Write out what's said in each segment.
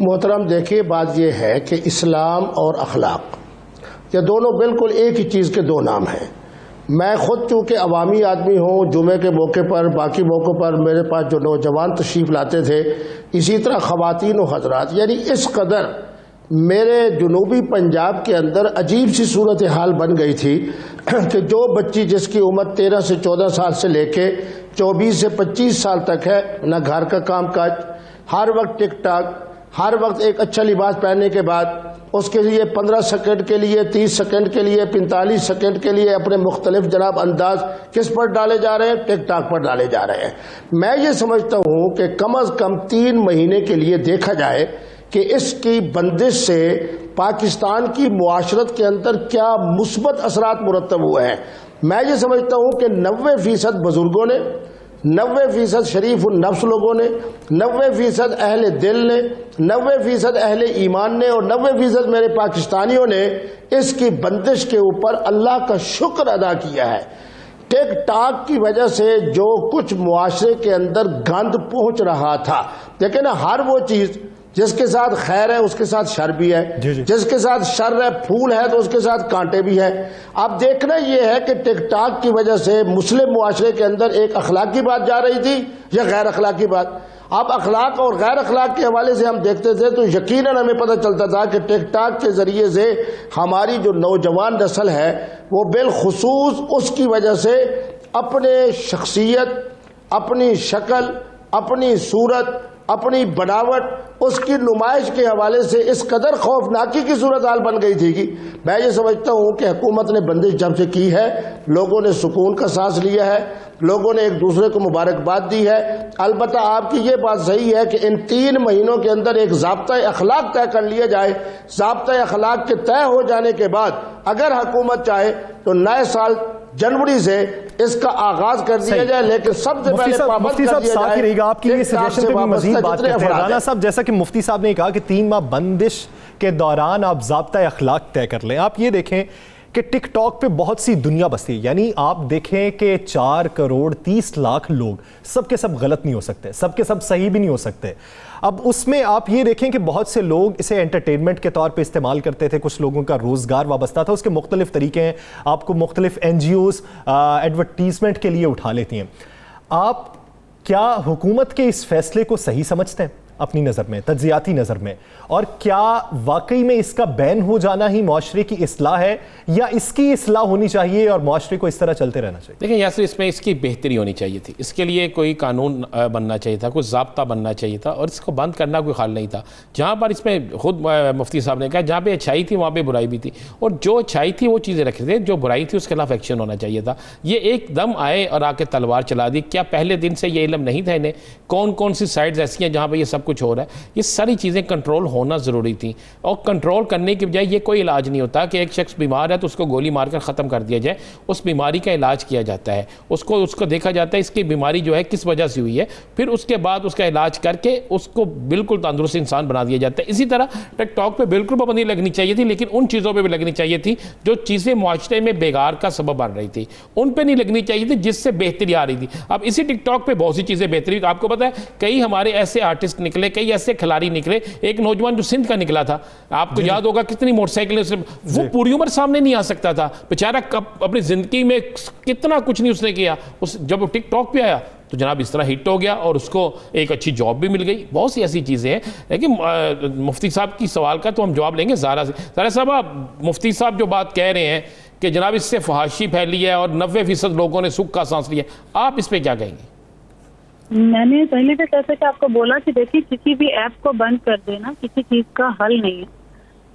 محترم دیکھیے بات یہ ہے کہ اسلام اور اخلاق یہ دونوں بالکل ایک ہی چیز کے دو نام ہیں. میں خود چونکہ عوامی آدمی ہوں، جمعے کے موقع پر باقی موقعوں پر میرے پاس جو نوجوان تشریف لاتے تھے، اسی طرح خواتین و حضرات، یعنی اس قدر میرے جنوبی پنجاب کے اندر عجیب سی صورتحال بن گئی تھی کہ جو بچی جس کی عمر 13 سے 14 سال سے لے کے 24 سے 25 سال تک ہے، نہ گھر کا کام کاج، ہر وقت ٹک ٹاک، ہر وقت ایک اچھا لباس پہننے کے بعد اس کے لیے 15 سیکنڈ کے لیے، 30 سیکنڈ کے لیے، 45 سیکنڈ کے لیے اپنے مختلف جناب انداز کس پر ڈالے جا رہے ہیں؟ ٹک ٹاک پر ڈالے جا رہے ہیں. میں یہ سمجھتا ہوں کہ کم از کم 3 مہینے کے لیے دیکھا جائے کہ اس کی بندش سے پاکستان کی معاشرت کے اندر کیا مثبت اثرات مرتب ہوئے ہیں. میں یہ سمجھتا ہوں کہ 90% بزرگوں نے، 90% شریف النفس لوگوں نے، 90% اہل دل نے، 90% اہل ایمان نے اور 90% میرے پاکستانیوں نے اس کی بندش کے اوپر اللہ کا شکر ادا کیا ہے. ٹک ٹاک کی وجہ سے جو کچھ معاشرے کے اندر گند پہنچ رہا تھا، دیکھیں نا، ہر وہ چیز جس کے ساتھ خیر ہے اس کے ساتھ شر بھی ہے، جس کے ساتھ شر ہے، پھول ہے تو اس کے ساتھ کانٹے بھی ہیں. اب دیکھنا یہ ہے کہ ٹک ٹاک کی وجہ سے مسلم معاشرے کے اندر ایک اخلاقی بات جا رہی تھی یا غیر اخلاقی بات. اب اخلاق اور غیر اخلاق کے حوالے سے ہم دیکھتے تھے تو یقیناً ہمیں پتہ چلتا تھا کہ ٹک ٹاک کے ذریعے سے ہماری جو نوجوان نسل ہے وہ بالخصوص اس کی وجہ سے اپنے شخصیت، اپنی شکل، اپنی صورت، اپنی بناوٹ، اس کی نمائش کے حوالے سے اس قدر خوفناکی کی صورتحال بن گئی تھی کہ میں یہ سمجھتا ہوں کہ حکومت نے بندش جب سے کی ہے، لوگوں نے سکون کا سانس لیا ہے، لوگوں نے ایک دوسرے کو مبارکباد دی ہے. البتہ آپ کی یہ بات صحیح ہے کہ ان 3 مہینوں کے اندر ایک ضابطۂ اخلاق طے کر لیا جائے. ضابطۂ اخلاق کے طے ہو جانے کے بعد اگر حکومت چاہے تو نئے سال جنوری سے اس کا آغاز کر دیا جائے، لیکن سب سے پہلے پابند کر دیا جائے. رہے گا آپ کی یہ سجیشن پہ بھی مزید بات کرتے ہیں. رانا صاحب، جیسا کہ مفتی صاحب نے کہا کہ 3 ماہ بندش کے دوران آپ ضابطۂ اخلاق طے کر لیں. آپ یہ دیکھیں کہ ٹک ٹاک پہ بہت سی دنیا بستی ہے، یعنی آپ دیکھیں کہ 4 کروڑ 30 لاکھ لوگ، سب کے سب غلط نہیں ہو سکتے، سب کے سب صحیح بھی نہیں ہو سکتے. اب اس میں آپ یہ دیکھیں کہ بہت سے لوگ اسے انٹرٹینمنٹ کے طور پہ استعمال کرتے تھے، کچھ لوگوں کا روزگار وابستہ تھا، اس کے مختلف طریقے ہیں. آپ کو مختلف NGOs ایڈورٹیزمنٹ کے لیے اٹھا لیتی ہیں. آپ کیا حکومت کے اس فیصلے کو صحیح سمجھتے ہیں اپنی نظر میں، تجزیاتی نظر میں؟ اور کیا واقعی میں اس کا بین ہو جانا ہی معاشرے کی اصلاح ہے یا اس کی اصلاح ہونی چاہیے اور معاشرے کو اس طرح چلتے رہنا چاہیے؟ دیکھیں یاسر، اس میں اس کی بہتری ہونی چاہیے تھی. اس کے لیے کوئی قانون بننا چاہیے تھا، کوئی ضابطہ بننا چاہیے تھا، اور اس کو بند کرنا کوئی حل نہیں تھا. جہاں پر اس میں خود مفتی صاحب نے کہا جہاں پہ اچھائی تھی وہاں پہ برائی بھی تھی، اور جو اچھائی تھی وہ چیزیں رکھ رہے تھے، جو برائی تھی اس کے خلاف ایکشن ہونا چاہیے تھا. یہ ایک دم آئے اور آ کے تلوار چلا دی. کیا پہلے دن سے یہ علم نہیں تھا انہیں کون کون سی سائٹس ایسی ہیں جہاں پہ یہ سب کچھ ہو رہا ہے؟ یہ ساری چیزیں کنٹرول ہونا ضروری تھیں، اور کنٹرول کرنے کی بجائے یہ کوئی علاج نہیں ہوتا کہ ایک شخص بیمار ہے تو اس کو گولی مار کر ختم کر دیا جائے. اس بیماری کا علاج کیا جاتا ہے، اس کو دیکھا جاتا ہے اس کی بیماری جو ہے کس وجہ سے ہوئی ہے، پھر اس کے بعد اس کا علاج کر کے اس کو بالکل تندرست انسان بنا دیا جاتا ہے. اسی طرح ٹک ٹاک پہ بالکل پابندی لگنی چاہیے تھی، لیکن ان چیزوں پہ بھی لگنی چاہیے تھی جو چیزیں معاشرے میں بیگار کا سبب بن رہی تھی، ان پہ نہیں لگنی چاہیے تھی جس سے بہتری آ رہی تھی. اب اسی ٹک ٹاک پہ بہت سی چیزیں بہتری، آپ کو پتہ ہے کئی ہمارے ایسے آرٹسٹ نکلے، کئی ایسے کھلاڑی نکلے. ایک نوجوان جو سندھ کا نکلا تھا، آپ کو یاد ہوگا کتنی موٹر سائیکلیں، وہ پوری عمر سامنے نہیں آ سکتا تھا بیچارہ، اپنی زندگی میں کتنا کچھ نہیں اس نے کیا. جب وہ ٹک ٹاک پہ آیا تو جناب اس طرح ہٹ ہو گیا اور اس کو ایک اچھی جاب بھی مل گئی. بہت سی ایسی چیزیں ہیں. لیکن مفتی صاحب کی سوال کا تو ہم جواب لیں گے. زارا صاحب، آپ مفتی صاحب جو بات کہہ رہے ہیں کہ جناب اس سے فحاشی پھیلی ہے اور 90% لوگوں نے سکھ کا سانس لیا، آپ اس پہ کیا کہیں گے؟ میں نے پہلے بھی جیسے کہ آپ کو بولا کہ دیکھیے کسی بھی ایپ کو بند کر دینا کسی چیز کا حل نہیں ہے.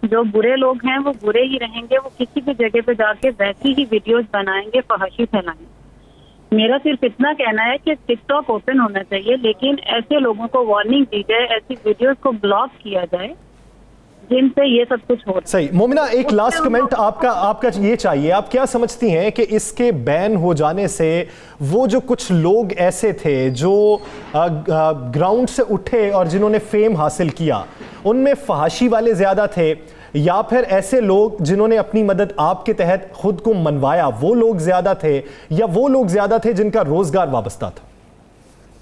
جو برے لوگ ہیں وہ برے ہی رہیں گے، وہ کسی بھی جگہ پہ جا کے ویسی ہی ویڈیوز بنائیں گے، فحاشی پھیلائیں گے. میرا صرف اتنا کہنا ہے کہ ٹک ٹاک اوپن ہونا چاہیے، لیکن ایسے لوگوں کو وارننگ دی جائے، ایسی ویڈیوز کو بلاک کیا جائے جن سے یہ سب کچھ ہو رہا ہے. صحیح. مومنہ، ایک لاسٹ کمنٹ آپ کا یہ چاہیے. آپ کیا سمجھتی ہیں کہ اس کے بین ہو جانے سے وہ جو کچھ لوگ ایسے تھے جو گراؤنڈ سے اٹھے اور جنہوں نے فیم حاصل کیا، ان میں فحاشی والے زیادہ تھے یا پھر ایسے لوگ جنہوں نے اپنی مدد آپ کے تحت خود کو منوایا وہ لوگ زیادہ تھے، یا وہ لوگ زیادہ تھے جن کا روزگار وابستہ تھا؟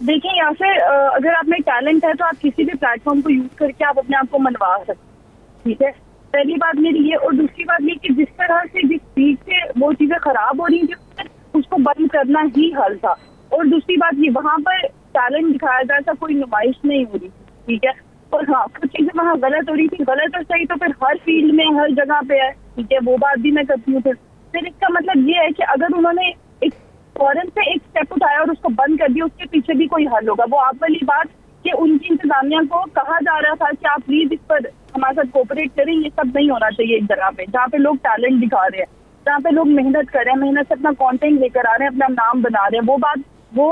دیکھیں یہاں سے اگر آپ میں ٹیلنٹ ہے تو آپ کسی بھی پلیٹ فارم کو یوز کر کے آپ اپنے آپ کو منوا سکتے ہیں، ٹھیک ہے. پہلی بات میری یہ، اور دوسری بات یہ کہ جس طرح سے جس اسپیڈ سے وہ چیزیں خراب ہو رہی تھیں اس کو بند کرنا ہی حل تھا. اور دوسری بات یہ، وہاں پر ٹیلنٹ دکھایا جائے تھا، کوئی نمائش نہیں ہو رہی تھی، ٹھیک ہے. اور ہاں کچھ چیزیں وہاں غلط ہو رہی تھی، غلط اور صحیح تو پھر ہر فیلڈ میں ہر جگہ پہ ہے، ٹھیک ہے، وہ بات بھی میں کرتی ہوں. پھر اس کا مطلب یہ ہے کہ اگر انہوں نے ایک فوراً سے ایک اسٹیپ اٹھایا اور اس کو بند کر دیا، اس کے پیچھے بھی کوئی حل ہوگا. وہ آپ والی بات کہ ان کی انتظامیہ کو کہا جا رہا تھا کہ آپ پلیز اس پر ہمارے ساتھ کوپریٹ کریں، یہ سب نہیں ہونا چاہیے. ایک جگہ پہ جہاں پہ لوگ ٹیلنٹ دکھا رہے ہیں، جہاں پہ لوگ محنت کر رہے ہیں، محنت سے اپنا کانٹینٹ لے کر آ رہے ہیں، اپنا نام بنا رہے ہیں، وہ بات وہ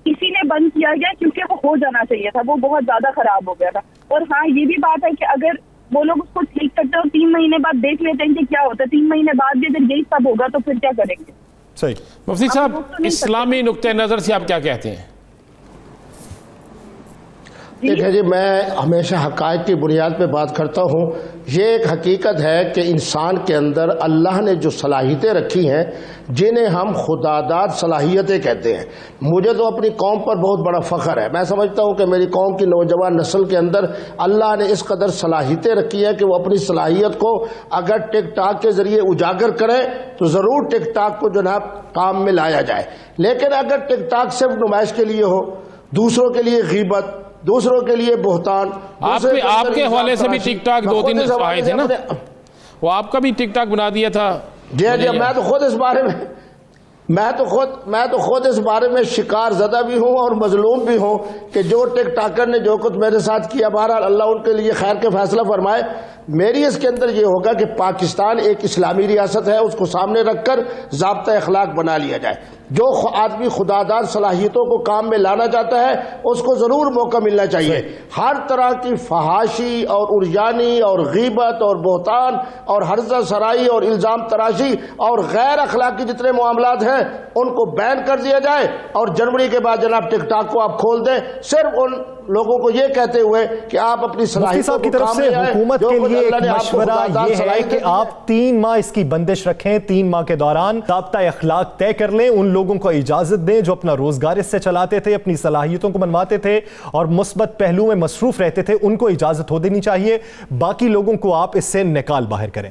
اسی نے بند کیا گیا کیونکہ وہ ہو جانا چاہیے تھا، وہ بہت زیادہ خراب ہو گیا تھا. اور ہاں یہ بھی بات ہے کہ اگر وہ لوگ اس کو ٹھیک کرتے ہیں اور 3 مہینے بعد دیکھ لیتے ہیں کہ کیا ہوتا ہے، 3 مہینے بعد بھی اگر یہی سب ہوگا تو پھر کیا کریں گے؟ صحیح. مفتی صاحب، اسلامی نقطۂ نظر سے آپ کیا کہتے ہیں؟ دیکھیں جی، میں ہمیشہ حقائق کی بنیاد پہ بات کرتا ہوں. یہ ایک حقیقت ہے کہ انسان کے اندر اللہ نے جو صلاحیتیں رکھی ہیں، جنہیں ہم خداداد صلاحیتیں کہتے ہیں. مجھے تو اپنی قوم پر بہت بڑا فخر ہے. میں سمجھتا ہوں کہ میری قوم کی نوجوان نسل کے اندر اللہ نے اس قدر صلاحیتیں رکھی ہیں کہ وہ اپنی صلاحیت کو اگر ٹک ٹاک کے ذریعے اجاگر کریں تو ضرور ٹک ٹاک کو جناب کام میں لایا جائے. لیکن اگر ٹک ٹاک صرف نمائش کے لیے ہو، دوسروں کے لیے غیبت، دوسروں کے لیے بہتان، آپ کے حوالے سے بھی ٹک ٹاک 2-3 آئے تھے نا، وہ آپ کا بھی ٹک ٹاک بنا دیا تھا. جی میں تو خود اس بارے میں اس بارے میں شکار زدہ بھی ہوں اور مظلوم بھی ہوں کہ جو ٹک ٹاکر نے جو کچھ میرے ساتھ کیا، بہرحال اللہ ان کے لیے خیر کے فیصلہ فرمائے. میری اس کے اندر یہ ہوگا کہ پاکستان ایک اسلامی ریاست ہے، اس کو سامنے رکھ کر ضابطہ اخلاق بنا لیا جائے. جو آدمی خداداد صلاحیتوں کو کام میں لانا چاہتا ہے اس کو ضرور موقع ملنا چاہیے. ہر طرح کی فحاشی اور عریانی اور غیبت اور بہتان اور ہرزہ سرائی اور الزام تراشی اور غیر اخلاقی جتنے معاملات ہیں ان کو بین کر دیا جائے. اور جنوری کے بعد جناب ٹک ٹاک کو آپ کھول دیں، صرف ان لوگوں کو یہ کہتے ہوئے کہ آپ اپنی صلاحیتوں کی طرف سے حکومت کے لیے ایک مشورہ یہ ہے کہ آپ 3 ماہ اس کی بندش رکھیں. 3 ماہ کے دوران ضابطہ اخلاق طے کر لیں. ان لوگوں کو اجازت دیں جو اپنا روزگار اس سے چلاتے تھے، اپنی صلاحیتوں کو بنواتے تھے اور مثبت پہلو میں مصروف رہتے تھے، ان کو اجازت ہو دینی چاہیے. باقی لوگوں کو آپ اس سے نکال باہر کریں.